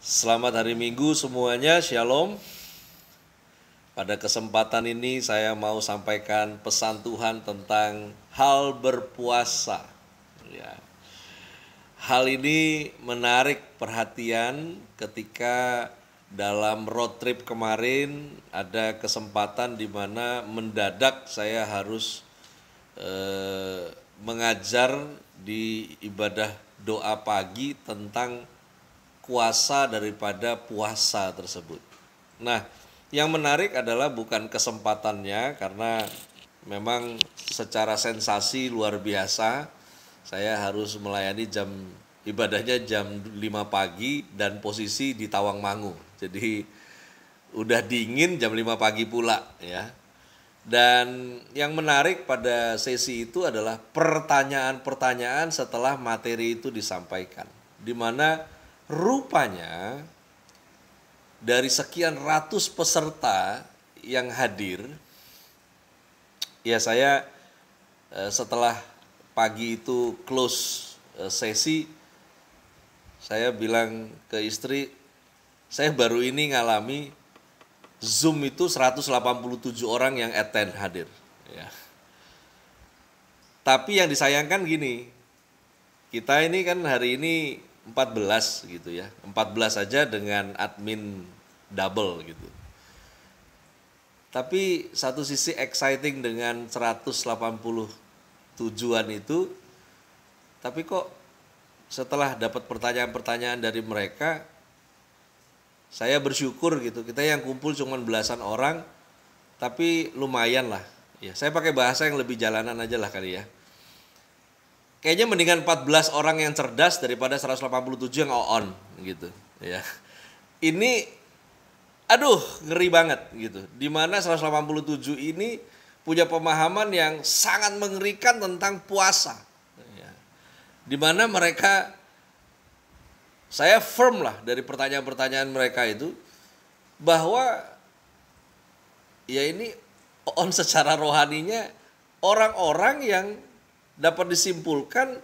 Selamat hari Minggu semuanya, Shalom. Pada kesempatan ini saya mau sampaikan pesan Tuhan tentang hal berpuasa. Ya. Hal ini menarik perhatian ketika dalam road trip kemarin ada kesempatan di mana mendadak saya harus mengajar di ibadah doa pagi tentang kuasa daripada puasa tersebut. Nah, yang menarik adalah bukan kesempatannya, karena memang secara sensasi luar biasa. Saya harus melayani ibadahnya jam 5 pagi dan posisi di Tawangmangu. Jadi udah dingin jam 5 pagi pula ya. Dan yang menarik pada sesi itu adalah pertanyaan-pertanyaan setelah materi itu disampaikan, di mana rupanya dari sekian ratus peserta yang hadir, ya saya setelah pagi itu close sesi, saya bilang ke istri, saya baru ini ngalami Zoom itu 187 orang yang attend hadir. Ya. Tapi yang disayangkan gini, kita ini kan hari ini 14 gitu ya, 14 saja dengan admin double gitu. Tapi satu sisi exciting dengan 187-an itu, tapi kok setelah dapat pertanyaan-pertanyaan dari mereka, saya bersyukur gitu. Kita yang kumpul cuma belasan orang, tapi lumayan lah. Ya, saya pakai bahasa yang lebih jalanan aja lah kali ya. Kayaknya mendingan 14 orang yang cerdas daripada 187 yang on gitu ya. Ini aduh ngeri banget gitu. Dimana 187 ini punya pemahaman yang sangat mengerikan tentang puasa ya. Dimana mereka, saya firm lah dari pertanyaan-pertanyaan mereka itu, bahwa ya ini on secara rohaninya orang-orang yang dapat disimpulkan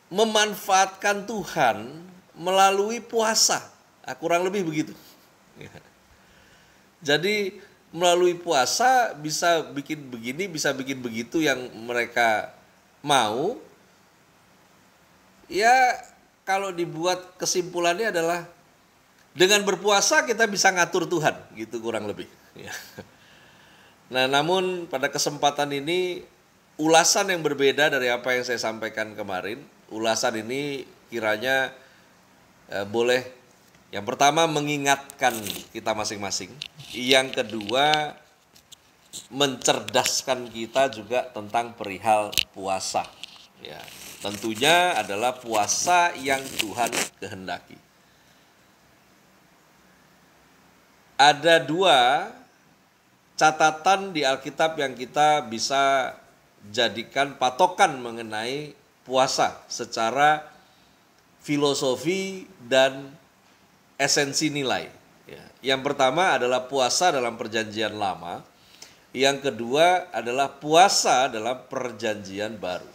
memanfaatkan Tuhan melalui puasa. Kurang lebih begitu. Jadi melalui puasa bisa bikin begini, bisa bikin begitu yang mereka mau. Ya kalau dibuat kesimpulannya adalah dengan berpuasa kita bisa ngatur Tuhan, gitu kurang lebih. Nah, namun pada kesempatan ini ulasan yang berbeda dari apa yang saya sampaikan kemarin. Ulasan ini kiranya boleh yang pertama mengingatkan kita masing-masing. Yang kedua mencerdaskan kita juga tentang perihal puasa. Ya, tentunya adalah puasa yang Tuhan kehendaki. Ada dua catatan di Alkitab yang kita bisa jadikan patokan mengenai puasa secara filosofi dan esensi nilai. Yang pertama adalah puasa dalam Perjanjian Lama, yang kedua adalah puasa dalam Perjanjian Baru.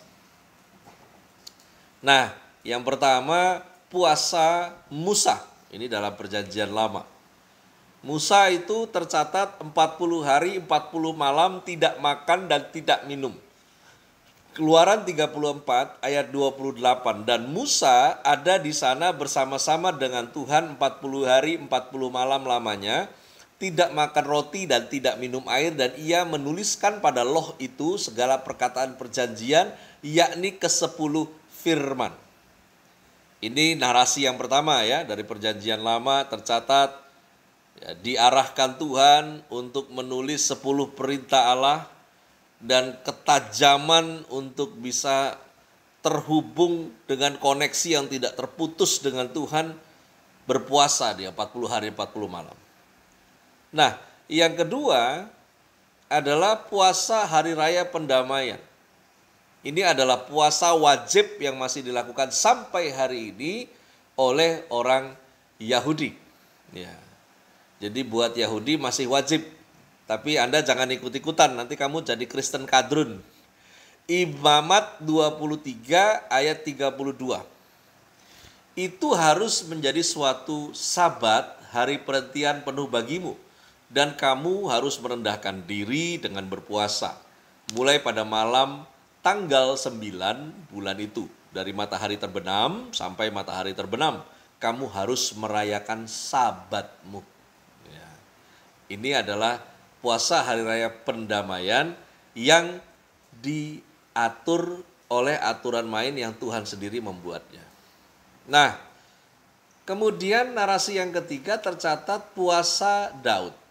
Nah, yang pertama puasa Musa, ini dalam Perjanjian Lama. Musa itu tercatat 40 hari 40 malam tidak makan dan tidak minum. Keluaran 34 ayat 28, dan Musa ada di sana bersama-sama dengan Tuhan 40 hari 40 malam lamanya, tidak makan roti dan tidak minum air, dan ia menuliskan pada loh itu segala perkataan perjanjian, yakni ke-10 firman. Ini narasi yang pertama ya, dari Perjanjian Lama tercatat ya, diarahkan Tuhan untuk menulis 10 perintah Allah dan ketajaman untuk bisa terhubung dengan koneksi yang tidak terputus dengan Tuhan, berpuasa dia 40 hari 40 malam. Nah, yang kedua adalah puasa hari raya pendamaian. Ini adalah puasa wajib yang masih dilakukan sampai hari ini oleh orang Yahudi. Ya. Jadi buat Yahudi masih wajib. Tapi Anda jangan ikut-ikutan, nanti kamu jadi Kristen kadrun. Imamat 23 ayat 32. itu harus menjadi suatu sabat, hari perhentian penuh bagimu. Dan kamu harus merendahkan diri dengan berpuasa. Mulai pada malam tanggal 9 bulan itu. Dari matahari terbenam sampai matahari terbenam. Kamu harus merayakan sabatmu. Ya. Ini adalah puasa hari raya pendamaian yang diatur oleh aturan main yang Tuhan sendiri membuatnya. Nah, kemudian narasi yang ketiga tercatat puasa Daud.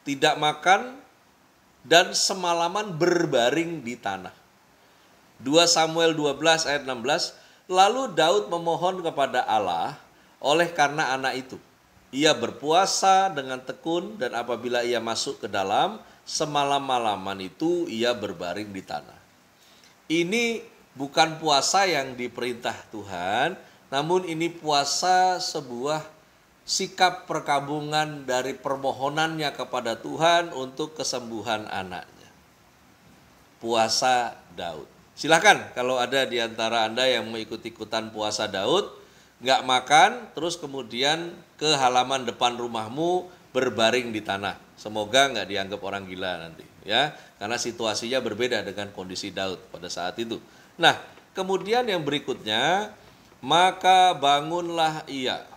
Tidak makan dan semalaman berbaring di tanah. 2 Samuel 12 ayat 16, lalu Daud memohon kepada Allah oleh karena anak itu. Ia berpuasa dengan tekun dan apabila ia masuk ke dalam, semalam-malaman itu ia berbaring di tanah. Ini bukan puasa yang diperintah Tuhan, namun ini puasa sebuah sikap perkabungan dari permohonannya kepada Tuhan untuk kesembuhan anaknya. Puasa Daud. Silahkan kalau ada di antara Anda yang mau ikut-ikutan puasa Daud, nggak makan, terus kemudian ke halaman depan rumahmu berbaring di tanah. Semoga nggak dianggap orang gila nanti, ya, karena situasinya berbeda dengan kondisi Daud pada saat itu. Nah, kemudian yang berikutnya, maka bangunlah ia.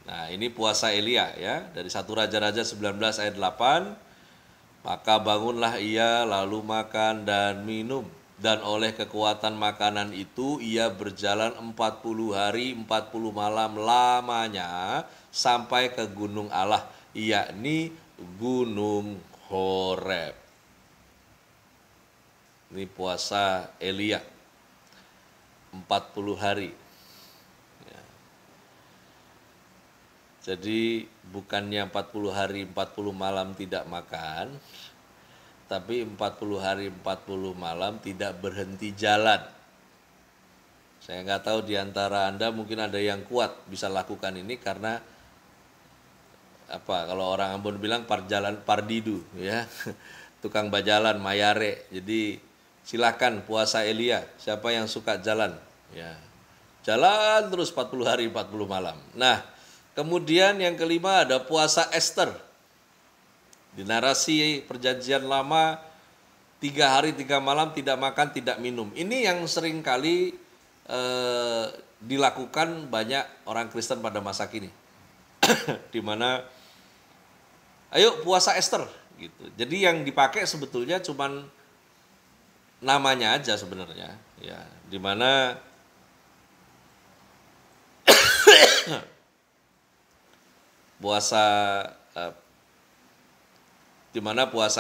Nah, ini puasa Elia ya, dari 1 Raja-Raja 19 ayat 8. Maka bangunlah ia lalu makan dan minum, dan oleh kekuatan makanan itu ia berjalan 40 hari 40 malam lamanya sampai ke gunung Allah, yakni Gunung Horeb. Ini puasa Elia 40 hari. Jadi bukannya 40 hari 40 malam tidak makan, tapi 40 hari 40 malam tidak berhenti jalan. Saya nggak tahu di antara Anda mungkin ada yang kuat bisa lakukan ini karena apa? Kalau orang Ambon bilang parjalan pardidu, ya, tukang bajalan, mayare. Jadi silakan puasa Elia. Siapa yang suka jalan, ya, jalan terus 40 hari 40 malam. Nah. Kemudian yang kelima ada puasa Ester. Di narasi perjanjian lama 3 hari 3 malam tidak makan tidak minum. Ini yang sering kali dilakukan banyak orang Kristen pada masa kini. Di mana ayo puasa Ester gitu. Jadi yang dipakai sebetulnya cuman namanya aja sebenarnya, ya, di mana puasa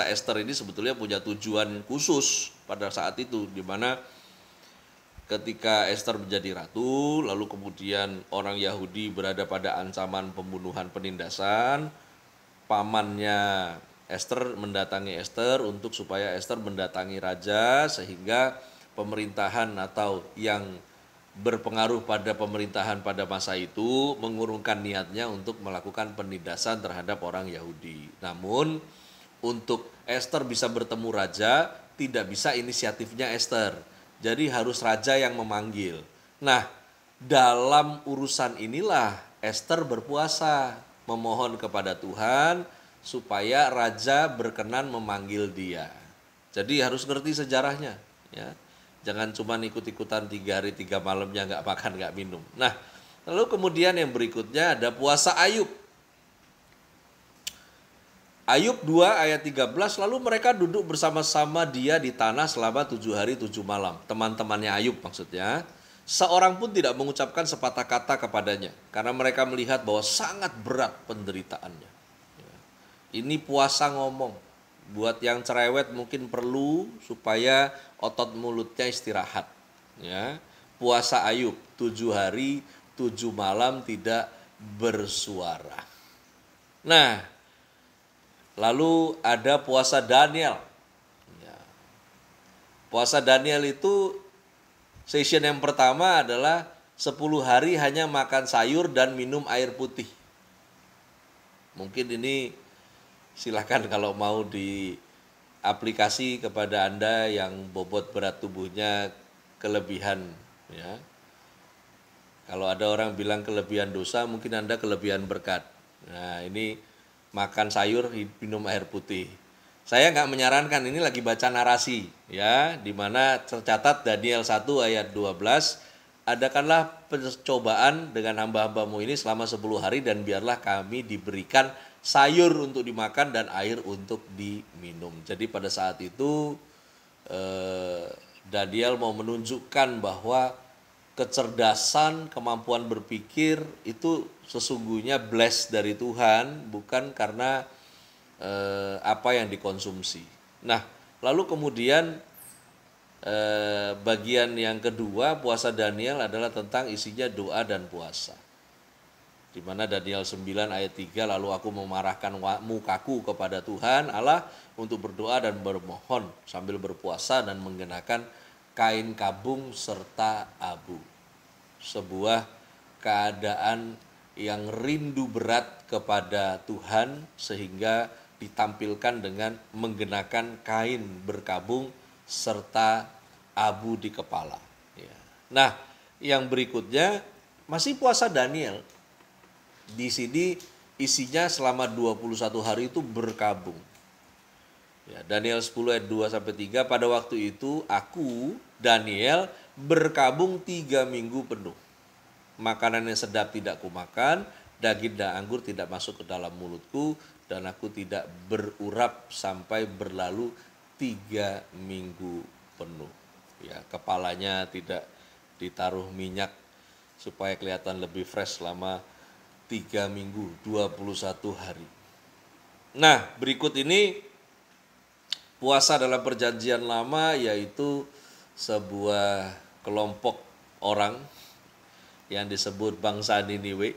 Ester ini sebetulnya punya tujuan khusus pada saat itu, di mana ketika Ester menjadi ratu, lalu kemudian orang Yahudi berada pada ancaman pembunuhan penindasan, pamannya Ester mendatangi Ester untuk supaya Ester mendatangi raja, sehingga pemerintahan atau yang berpengaruh pada pemerintahan pada masa itu mengurungkan niatnya untuk melakukan penindasan terhadap orang Yahudi. Namun untuk Ester bisa bertemu raja, tidak bisa inisiatifnya Ester. Jadi harus raja yang memanggil. Nah, dalam urusan inilah Ester berpuasa, memohon kepada Tuhan supaya raja berkenan memanggil dia. Jadi harus ngerti sejarahnya, ya. Jangan cuma ikut-ikutan 3 hari 3 malamnya nggak makan nggak minum. Nah, lalu kemudian yang berikutnya ada puasa Ayub. Ayub 2 ayat 13, lalu mereka duduk bersama-sama dia di tanah selama 7 hari 7 malam. Teman-temannya Ayub maksudnya. Seorang pun tidak mengucapkan sepatah kata kepadanya, karena mereka melihat bahwa sangat berat penderitaannya. Ini puasa ngomong. Buat yang cerewet mungkin perlu supaya otot mulutnya istirahat, ya. Puasa Ayub 7 hari 7 malam tidak bersuara. Nah, lalu ada puasa Daniel, ya. Puasa Daniel itu session yang pertama adalah 10 hari hanya makan sayur dan minum air putih. Mungkin ini silahkan kalau mau di aplikasi kepada Anda yang bobot berat tubuhnya kelebihan, ya. Kalau ada orang bilang kelebihan dosa, mungkin Anda kelebihan berkat. Nah, ini makan sayur, minum air putih. Saya nggak menyarankan, ini lagi baca narasi ya, di mana tercatat Daniel 1 ayat 12, adakanlah percobaan dengan hamba-hambamu ini selama 10 hari dan biarlah kami diberikan sayur untuk dimakan dan air untuk diminum. Jadi pada saat itu Daniel mau menunjukkan bahwa kecerdasan, kemampuan berpikir itu sesungguhnya blessed dari Tuhan, bukan karena apa yang dikonsumsi. Nah, lalu kemudian bagian yang kedua puasa Daniel adalah tentang isinya doa dan puasa. Di mana Daniel 9 ayat 3, lalu aku memarahkan mukaku kepada Tuhan Allah untuk berdoa dan bermohon sambil berpuasa dan mengenakan kain kabung serta abu. Sebuah keadaan yang rindu berat kepada Tuhan sehingga ditampilkan dengan menggenakan kain berkabung serta abu di kepala. Nah, yang berikutnya masih puasa Daniel. Di sini isinya selama 21 hari itu berkabung. Daniel 10 ayat 2 sampai 3, pada waktu itu aku Daniel berkabung 3 minggu penuh. Makanan yang sedap tidak kumakan, daging dan anggur tidak masuk ke dalam mulutku, dan aku tidak berurap sampai berlalu 3 minggu penuh. Kepalanya tidak ditaruh minyak supaya kelihatan lebih fresh selama 3 minggu, 21 hari. Nah, berikut ini puasa dalam perjanjian lama, yaitu sebuah kelompok orang yang disebut bangsa Niniwe,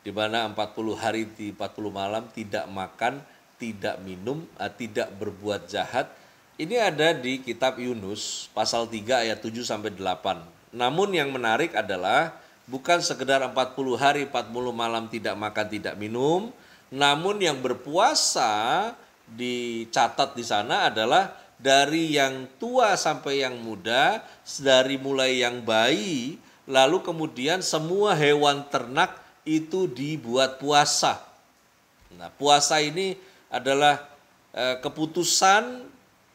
di mana 40 hari di 40 malam tidak makan, tidak minum, tidak berbuat jahat. Ini ada di kitab Yunus pasal 3 ayat 7 sampai 8. Namun yang menarik adalah bukan sekedar 40 hari 40 malam tidak makan, tidak minum, namun yang berpuasa dicatat di sana adalah dari yang tua sampai yang muda, dari mulai yang bayi, lalu kemudian semua hewan ternak itu dibuat puasa. Nah, puasa ini adalah keputusan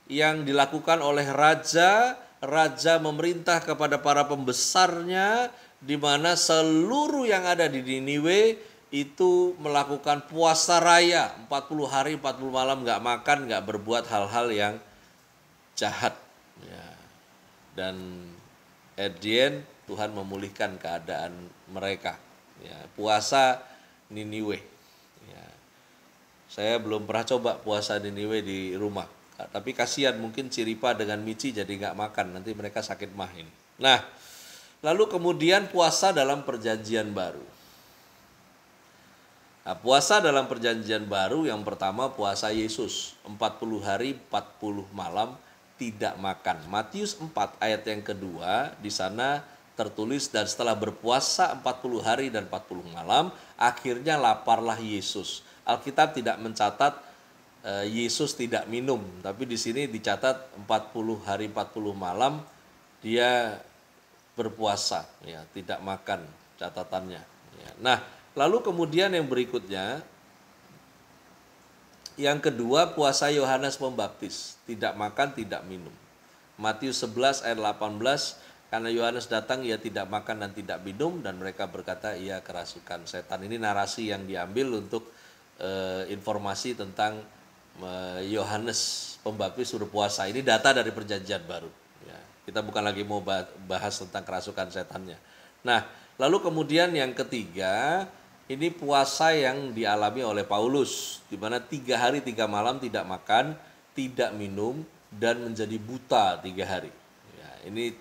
yang dilakukan oleh raja memerintah kepada para pembesarnya, di mana seluruh yang ada di Niniwe itu melakukan puasa raya 40 hari 40 malam, nggak makan, nggak berbuat hal-hal yang jahat. Dan at the end Tuhan memulihkan keadaan mereka. Puasa Niniwe. Saya belum pernah coba puasa Niniwe di rumah. Tapi kasihan, mungkin Ciripa dengan Mici jadi nggak makan, nanti mereka sakit mah ini. Nah, lalu kemudian puasa dalam perjanjian baru. Nah, puasa dalam perjanjian baru yang pertama puasa Yesus, 40 hari 40 malam tidak makan. Matius 4 ayat yang kedua, di sana tertulis, dan setelah berpuasa 40 hari dan 40 malam, akhirnya laparlah Yesus. Alkitab tidak mencatat Yesus tidak minum, tapi di sini dicatat 40 hari 40 malam dia berpuasa, tidak makan catatannya. Nah, lalu kemudian yang berikutnya, yang kedua puasa Yohanes Pembaptis, tidak makan, tidak minum. Matius 11 ayat 18, karena Yohanes datang ia tidak makan dan tidak minum, dan mereka berkata ia kerasukan setan. Ini narasi yang diambil untuk informasi tentang Yohanes Pembaptis suruh puasa. Ini data dari perjanjian baru. Kita bukan lagi mau bahas tentang kerasukan setannya. Nah, lalu kemudian yang ketiga, ini puasa yang dialami oleh Paulus, di mana 3 hari 3 malam tidak makan, tidak minum, dan menjadi buta 3 hari. Ini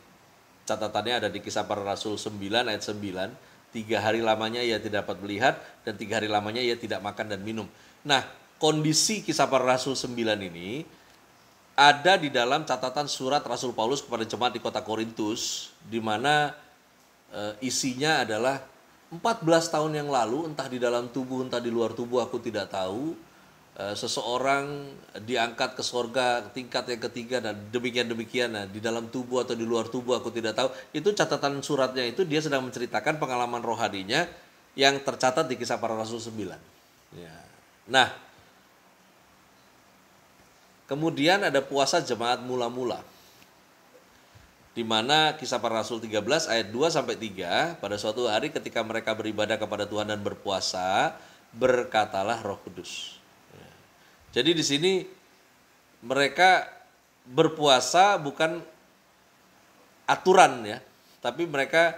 catatannya ada di Kisah Para Rasul 9 ayat 9. 3 hari lamanya ia tidak dapat melihat, dan 3 hari lamanya ia tidak makan dan minum. Nah, kondisi Kisah Para Rasul 9 ini ada di dalam catatan surat Rasul Paulus kepada jemaat di kota Korintus, di mana isinya adalah 14 tahun yang lalu, entah di dalam tubuh entah di luar tubuh aku tidak tahu, seseorang diangkat ke sorga tingkat yang ketiga dan demikian. Nah, di dalam tubuh atau di luar tubuh aku tidak tahu. Itu catatan suratnya itu dia sedang menceritakan pengalaman rohaninya yang tercatat di Kisah Para Rasul 9. Ya. Nah, kemudian ada puasa jemaat mula-mula, di mana Kisah Para Rasul 13 ayat 2 sampai 3, pada suatu hari ketika mereka beribadah kepada Tuhan dan berpuasa, berkatalah Roh Kudus. Jadi di sini mereka berpuasa bukan aturan ya, tapi mereka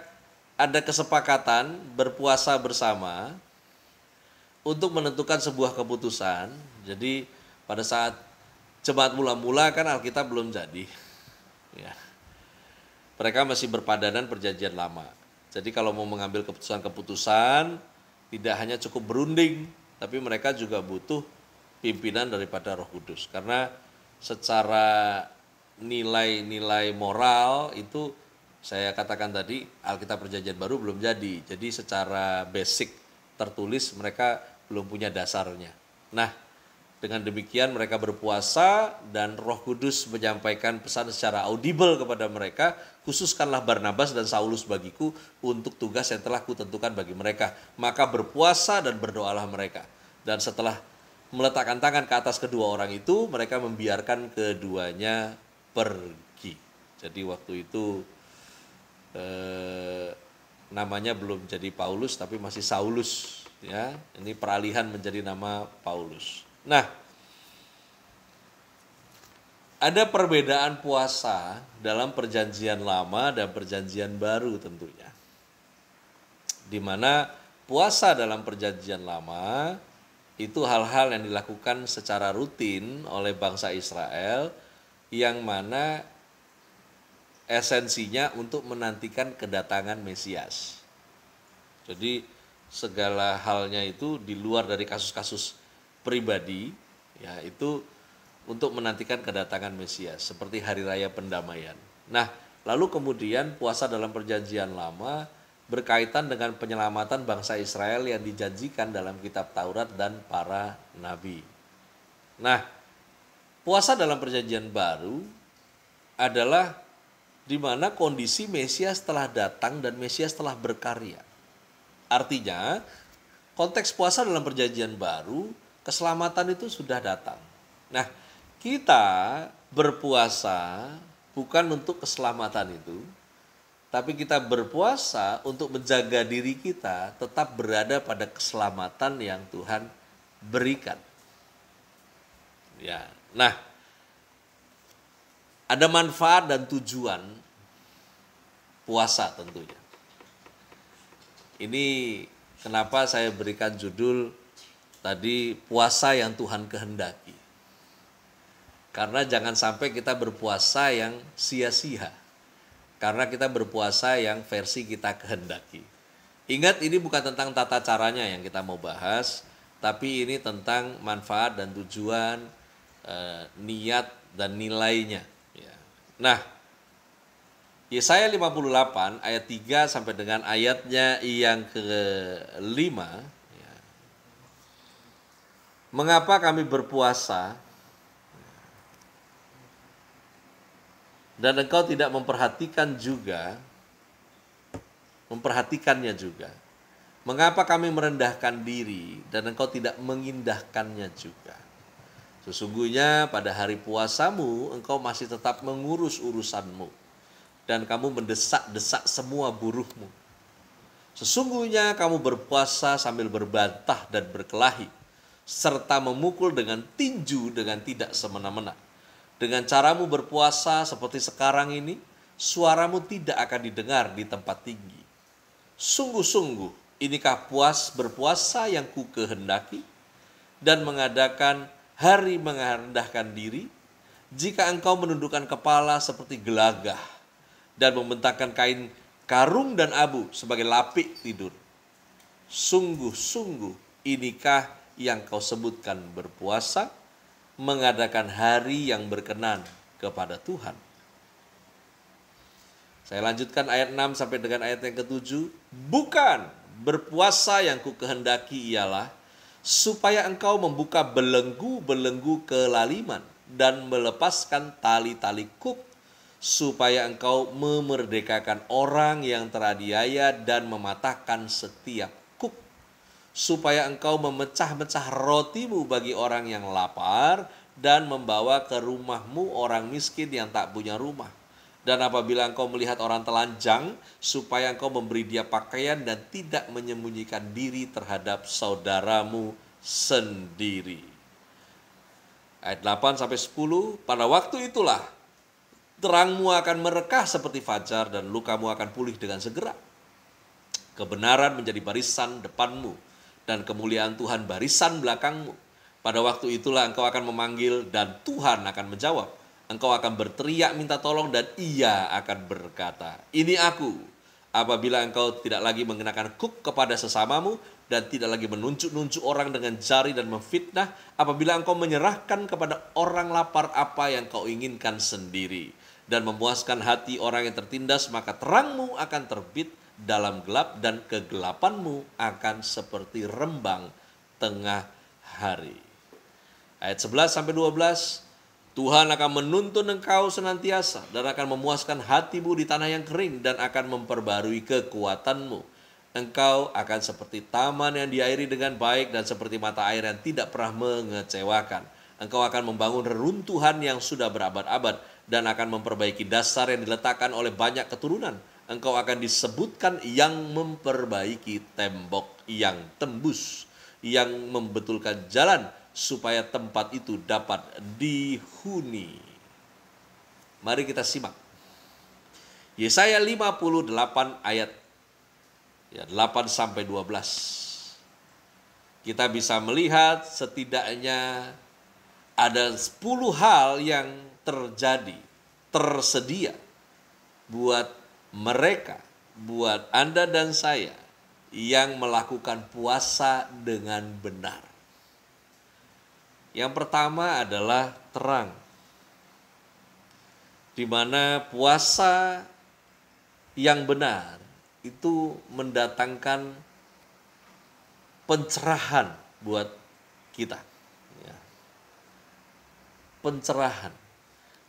ada kesepakatan berpuasa bersama untuk menentukan sebuah keputusan. Jadi pada saat jemaat mula-mula kan Alkitab belum jadi. Ya. Mereka masih berpadanan perjanjian lama. Jadi kalau mau mengambil keputusan-keputusan tidak hanya cukup berunding, tapi mereka juga butuh pimpinan daripada Roh Kudus. Karena secara nilai-nilai moral itu saya katakan tadi Alkitab Perjanjian Baru belum jadi. Jadi secara basic tertulis mereka belum punya dasarnya. Nah, dengan demikian mereka berpuasa dan Roh Kudus menyampaikan pesan secara audible kepada mereka, khususkanlah Barnabas dan Saulus bagiku untuk tugas yang telah kutentukan bagi mereka. Maka berpuasa dan berdoalah mereka. Dan setelah meletakkan tangan ke atas kedua orang itu, mereka membiarkan keduanya pergi. Jadi waktu itu namanya belum jadi Paulus tapi masih Saulus ya. Ini peralihan menjadi nama Paulus. Nah, ada perbedaan puasa dalam perjanjian lama dan perjanjian baru tentunya. Di mana puasa dalam perjanjian lama itu hal-hal yang dilakukan secara rutin oleh bangsa Israel yang mana esensinya untuk menantikan kedatangan Mesias. Jadi segala halnya itu di luar dari kasus-kasus pribadi, ya itu untuk menantikan kedatangan Mesias, seperti Hari Raya Pendamaian. Nah, lalu kemudian puasa dalam perjanjian lama berkaitan dengan penyelamatan bangsa Israel yang dijanjikan dalam kitab Taurat dan para nabi. Nah, puasa dalam perjanjian baru adalah di mana kondisi Mesias telah datang dan Mesias telah berkarya. Artinya, konteks puasa dalam perjanjian baru, keselamatan itu sudah datang. Nah, kita berpuasa bukan untuk keselamatan itu, tapi kita berpuasa untuk menjaga diri kita tetap berada pada keselamatan yang Tuhan berikan. Ya, nah, ada manfaat dan tujuan puasa tentunya. Ini kenapa saya berikan judul tadi puasa yang Tuhan kehendaki. Karena jangan sampai kita berpuasa yang sia-sia. Karena kita berpuasa yang versi kita kehendaki. Ingat, ini bukan tentang tata caranya yang kita mau bahas, tapi ini tentang manfaat dan tujuan, niat dan nilainya. Nah, Yesaya 58 ayat 3 sampai dengan ayatnya yang ke-5. Mengapa kami berpuasa dan engkau tidak memperhatikannya juga? Mengapa kami merendahkan diri dan engkau tidak mengindahkannya juga? Sesungguhnya pada hari puasamu engkau masih tetap mengurus urusanmu dan kamu mendesak-desak semua buruhmu. Sesungguhnya kamu berpuasa sambil berbantah dan berkelahi, serta memukul dengan tinju dengan tidak semena-mena. Dengan caramu berpuasa seperti sekarang ini, suaramu tidak akan didengar di tempat tinggi. Sungguh-sungguh, inikah berpuasa yang ku kehendaki dan mengadakan hari merendahkan diri, jika engkau menundukkan kepala seperti gelagah dan membentangkan kain karung dan abu sebagai lapik tidur. Sungguh-sungguh inikah yang kau sebutkan berpuasa, mengadakan hari yang berkenan kepada Tuhan. Saya lanjutkan ayat 6 sampai dengan ayat yang ke-7. Bukan berpuasa yang ku kehendaki ialah supaya engkau membuka belenggu-belenggu kelaliman dan melepaskan tali-tali kuk, supaya engkau memerdekakan orang yang teraniaya dan mematahkan setiap kuk, supaya engkau memecah-mecah rotimu bagi orang yang lapar dan membawa ke rumahmu orang miskin yang tak punya rumah. Dan apabila engkau melihat orang telanjang, supaya engkau memberi dia pakaian dan tidak menyembunyikan diri terhadap saudaramu sendiri. Ayat 8-10, pada waktu itulah terangmu akan merekah seperti fajar dan lukamu akan pulih dengan segera. Kebenaran menjadi barisan depanmu dan kemuliaan Tuhan barisan belakangmu. Pada waktu itulah engkau akan memanggil dan Tuhan akan menjawab. Engkau akan berteriak minta tolong dan Ia akan berkata, ini aku. Apabila engkau tidak lagi mengenakan kuk kepada sesamamu dan tidak lagi menunjuk-nunjuk orang dengan jari dan memfitnah, apabila engkau menyerahkan kepada orang lapar apa yang kau inginkan sendiri dan memuaskan hati orang yang tertindas, maka terangmu akan terbit dalam gelap dan kegelapanmu akan seperti rembang tengah hari. Ayat 11-12, Tuhan akan menuntun engkau senantiasa dan akan memuaskan hatimu di tanah yang kering dan akan memperbarui kekuatanmu. Engkau akan seperti taman yang diairi dengan baik dan seperti mata air yang tidak pernah mengecewakan. Engkau akan membangun reruntuhan yang sudah berabad-abad dan akan memperbaiki dasar yang diletakkan oleh banyak keturunan. Engkau akan disebutkan yang memperbaiki tembok yang tembus, yang membetulkan jalan, supaya tempat itu dapat dihuni. Mari kita simak. Yesaya 58 ayat 8-12. Kita bisa melihat setidaknya ada 10 hal yang tersedia buat mereka, buat Anda dan saya yang melakukan puasa dengan benar. Yang pertama adalah terang, di mana puasa yang benar itu mendatangkan pencerahan buat kita. Ya. Pencerahan.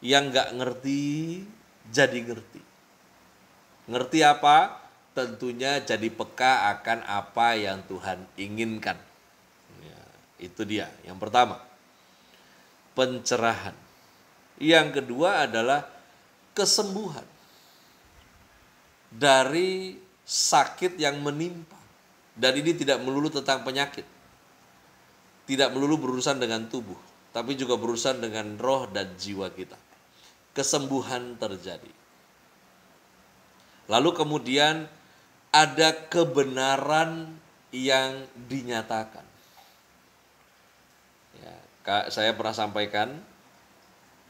Yang nggak ngerti jadi ngerti. Ngerti apa? Tentunya jadi peka akan apa yang Tuhan inginkan. Ya, itu dia yang pertama. Pencerahan. Yang kedua adalah kesembuhan dari sakit yang menimpa. Dan ini tidak melulu tentang penyakit. Tidak melulu berurusan dengan tubuh, tapi juga berurusan dengan roh dan jiwa kita. Kesembuhan terjadi. Lalu kemudian ada kebenaran yang dinyatakan. Ya, saya pernah sampaikan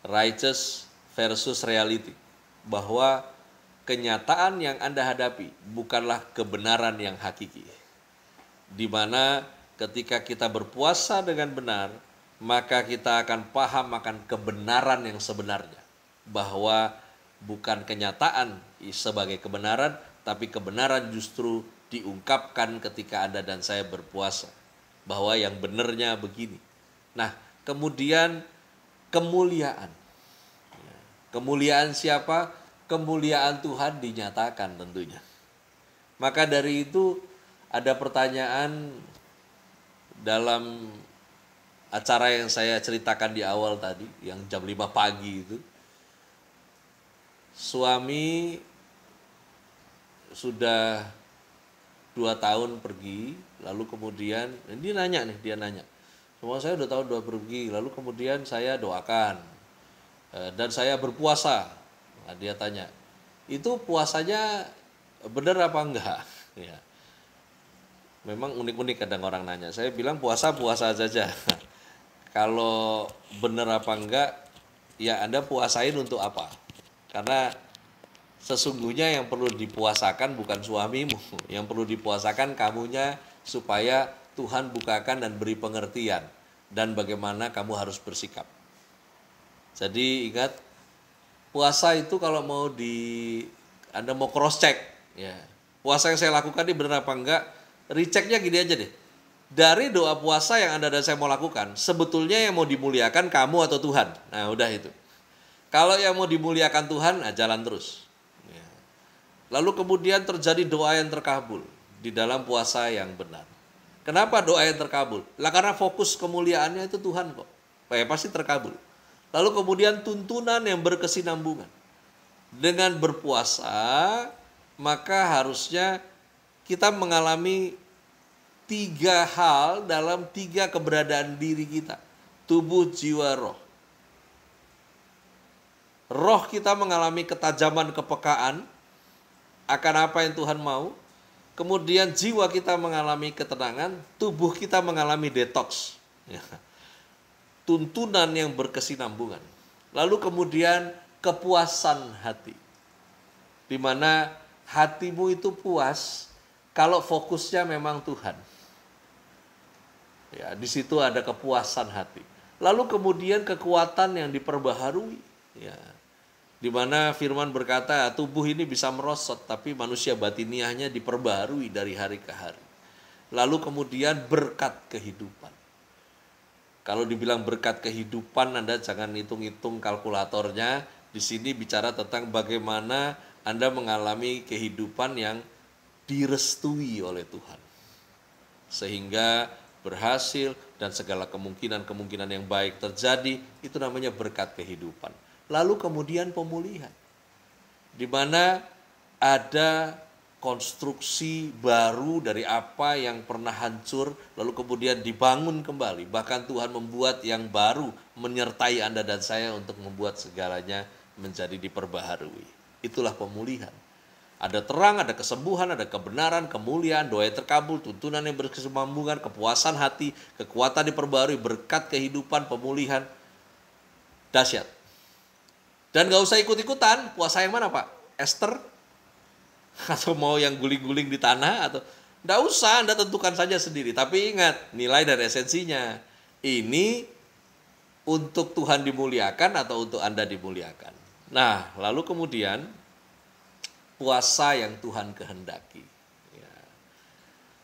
righteous versus reality, bahwa kenyataan yang Anda hadapi bukanlah kebenaran yang hakiki. Di mana ketika kita berpuasa dengan benar, maka kita akan paham akan kebenaran yang sebenarnya, bahwa bukan kenyataan sebagai kebenaran, tapi kebenaran justru diungkapkan ketika Anda dan saya berpuasa, bahwa yang benarnya begini. Nah, kemudian kemuliaan. Kemuliaan siapa? Kemuliaan Tuhan dinyatakan tentunya. Maka dari itu ada pertanyaan dalam acara yang saya ceritakan di awal tadi, yang jam 5 pagi itu. Suami sudah 2 tahun pergi, lalu kemudian dia nanya, semua saya udah tahun 2 pergi, lalu kemudian saya doakan dan saya berpuasa. Nah, dia tanya, itu puasanya benar apa enggak? Ya. Memang unik-unik kadang orang nanya. Saya bilang puasa saja. Kalau benar apa enggak, ya Anda puasain untuk apa? Karena sesungguhnya yang perlu dipuasakan bukan suamimu, yang perlu dipuasakan kamunya, supaya Tuhan bukakan dan beri pengertian dan bagaimana kamu harus bersikap. Jadi ingat, puasa itu kalau mau Anda mau cross check, ya puasa yang saya lakukan ini benar apa enggak, rechecknya gini aja deh. dari doa puasa yang Anda dan saya mau lakukan, sebetulnya yang mau dimuliakan kamu atau Tuhan. Nah, udah itu. Kalau yang mau dimuliakan Tuhan, nah jalan terus. Ya. Lalu kemudian terjadi doa yang terkabul di dalam puasa yang benar. Kenapa doa yang terkabul? Lah karena fokus kemuliaannya itu Tuhan kok. Pasti terkabul. Lalu kemudian tuntunan yang berkesinambungan. Dengan berpuasa, maka harusnya kita mengalami 3 hal dalam 3 keberadaan diri kita. Tubuh, jiwa, roh. Roh kita mengalami ketajaman kepekaan akan apa yang Tuhan mau. Kemudian jiwa kita mengalami ketenangan, tubuh kita mengalami detox. Ya. Tuntunan yang berkesinambungan. Lalu kemudian kepuasan hati. Di mana hatimu itu puas kalau fokusnya memang Tuhan. Ya, di situ ada kepuasan hati. Lalu kemudian kekuatan yang diperbaharui. Ya. Di mana firman berkata tubuh ini bisa merosot, tapi manusia batiniahnya diperbaharui dari hari ke hari. Lalu kemudian berkat kehidupan. Kalau dibilang berkat kehidupan, Anda jangan hitung-hitung kalkulatornya. Di sini bicara tentang bagaimana Anda mengalami kehidupan yang direstui oleh Tuhan. Sehingga berhasil dan segala kemungkinan-kemungkinan yang baik terjadi, itu namanya berkat kehidupan. Lalu kemudian pemulihan, di mana ada konstruksi baru dari apa yang pernah hancur, lalu kemudian dibangun kembali. Bahkan Tuhan membuat yang baru menyertai Anda dan saya untuk membuat segalanya menjadi diperbaharui. Itulah pemulihan. Ada terang, ada kesembuhan, ada kebenaran, kemuliaan, doa yang terkabul, tuntunan yang berkesinambungan, kepuasan hati, kekuatan diperbaharui, berkat kehidupan, pemulihan. Dahsyat. Dan gak usah ikut-ikutan, puasa yang mana Pak? Esther? Atau mau yang guling-guling di tanah? Atau gak usah, Anda tentukan saja sendiri. Tapi ingat, nilai dan esensinya. Ini untuk Tuhan dimuliakan atau untuk Anda dimuliakan. Nah, lalu kemudian puasa yang Tuhan kehendaki. Ya.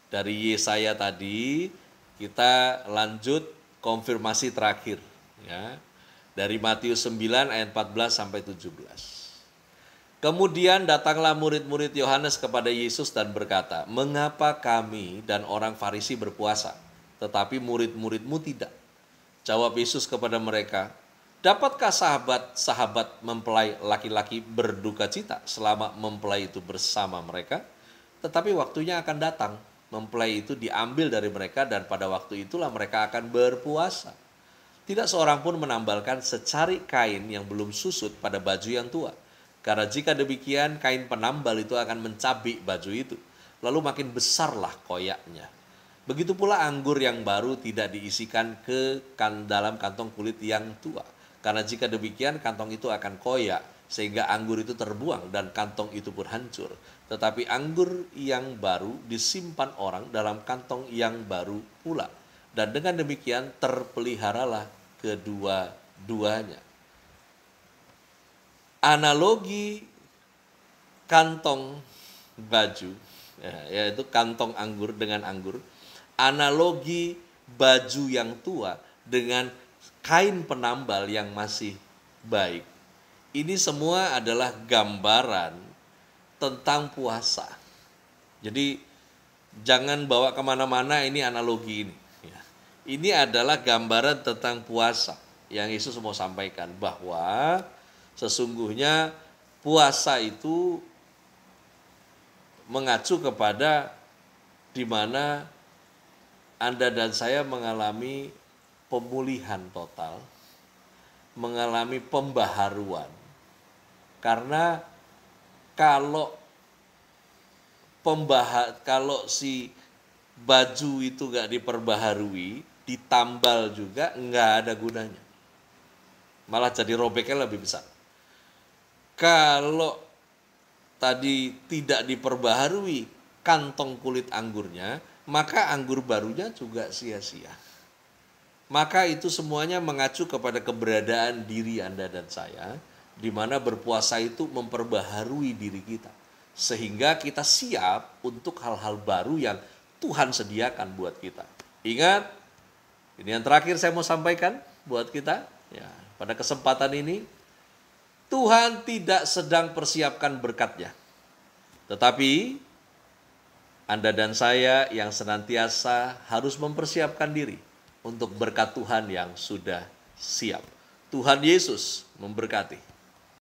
Dari Yesaya tadi, kita lanjut konfirmasi terakhir. Ya. Dari Matius 9 ayat 14 sampai 17. Kemudian datanglah murid-murid Yohanes kepada Yesus dan berkata, "Mengapa kami dan orang Farisi berpuasa, tetapi murid-muridmu tidak?" Jawab Yesus kepada mereka, "Dapatkah sahabat-sahabat mempelai laki-laki berduka cita selama mempelai itu bersama mereka? Tetapi waktunya akan datang, mempelai itu diambil dari mereka dan pada waktu itulah mereka akan berpuasa. Tidak seorang pun menambalkan secari kain yang belum susut pada baju yang tua. Karena jika demikian, kain penambal itu akan mencabik baju itu. Lalu makin besarlah koyaknya. Begitu pula anggur yang baru tidak diisikan ke dalam kantong kulit yang tua. Karena jika demikian, kantong itu akan koyak, sehingga anggur itu terbuang dan kantong itu pun hancur. Tetapi anggur yang baru disimpan orang dalam kantong yang baru pula. Dan dengan demikian terpeliharalah kedua-duanya." Analogi kantong baju, yaitu kantong anggur dengan anggur. Analogi baju yang tua dengan kain penambal yang masih baik. Ini semua adalah gambaran tentang puasa. Jadi jangan bawa kemana-mana ini analogi ini. Ini adalah gambaran tentang puasa yang Yesus mau sampaikan, bahwa sesungguhnya puasa itu mengacu kepada di mana Anda dan saya mengalami pemulihan total, mengalami pembaharuan. Karena kalau si baju itu gak diperbaharui, ditambal juga nggak ada gunanya. Malah jadi robeknya lebih besar. Kalau tadi tidak diperbaharui kantong kulit anggurnya, maka anggur barunya juga sia-sia. Maka itu semuanya mengacu kepada keberadaan diri Anda dan saya, di mana berpuasa itu memperbaharui diri kita. Sehingga kita siap untuk hal-hal baru yang Tuhan sediakan buat kita. Ingat, ini yang terakhir saya mau sampaikan buat kita. Ya, pada kesempatan ini, Tuhan tidak sedang persiapkan berkat-Nya. Tetapi, Anda dan saya yang senantiasa harus mempersiapkan diri untuk berkat Tuhan yang sudah siap. Tuhan Yesus memberkati.